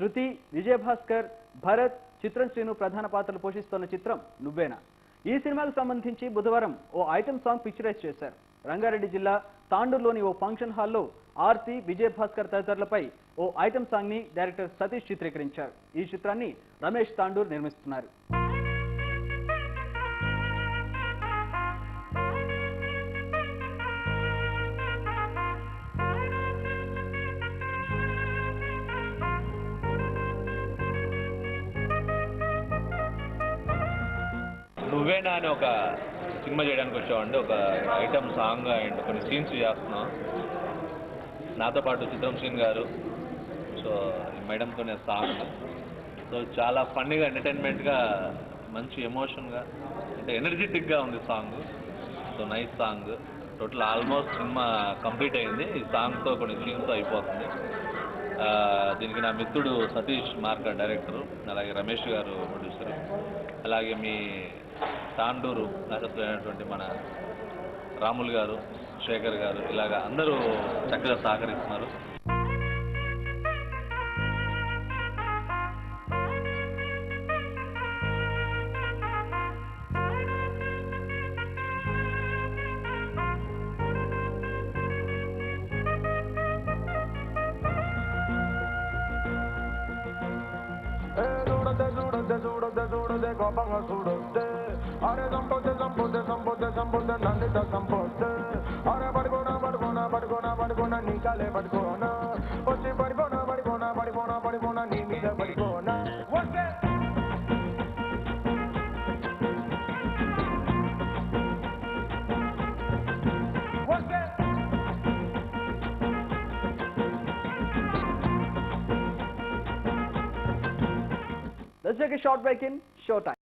శృతి, విజయభాస్కర్, భరత్, చిత్రం శ్రీను ప్రధాన పాత్రలు పోషిస్తున్న చిత్రం నువ్వేనా. ఈ సినిమాకు సంబంధించి బుధవారం ఓ ఐటమ్ సాంగ్ పిక్చరైజ్ చేశారు. రంగారెడ్డి జిల్లా తాండూరులోని ఓ ఫంక్షన్ హాల్లో ఆర్తి, విజయభాస్కర్ తదితరులపై ఓ ఐటమ్ సాంగ్ ని డైరెక్టర్ సతీష్ చిత్రీకరించారు. ఈ చిత్రాన్ని రమేష్ తాండూర్ నిర్మిస్తున్నారు. నువ్వేనా అని ఒక సినిమా చేయడానికి వచ్చామండి. ఒక ఐటమ్ సాంగ్ అండ్ కొన్ని సీన్స్ చేస్తున్నాం. నాతో పాటు చిత్రం శ్రీను గారు, సో మేడంతోనే సాంగ్. సో చాలా ఫన్నీగా, ఎంటర్టైన్మెంట్గా, మంచి ఎమోషన్గా, అంటే ఎనర్జెటిక్గా ఉంది song. So nice song. Total almost cinema complete అయింది. ఈ సాంగ్తో కొన్ని సీన్స్తో అయిపోతుంది. దీనికి నా మిత్రుడు సతీష్ మార్క డైరెక్టరు, అలాగే రమేష్ గారు ప్రొడ్యూసరు, అలాగే మీ తాండూరు నక్షత్రమైనటువంటి మన రాములు గారు, శేఖర్ గారు, ఇలాగా అందరూ చక్కగా సహకరిస్తున్నారు. Gopanga sudoste, are zampote nandita zamposte, are badgona nikale badgona, ochi badgona ni mida badgona. What's that? What's that? Let's take a short break in Showtime.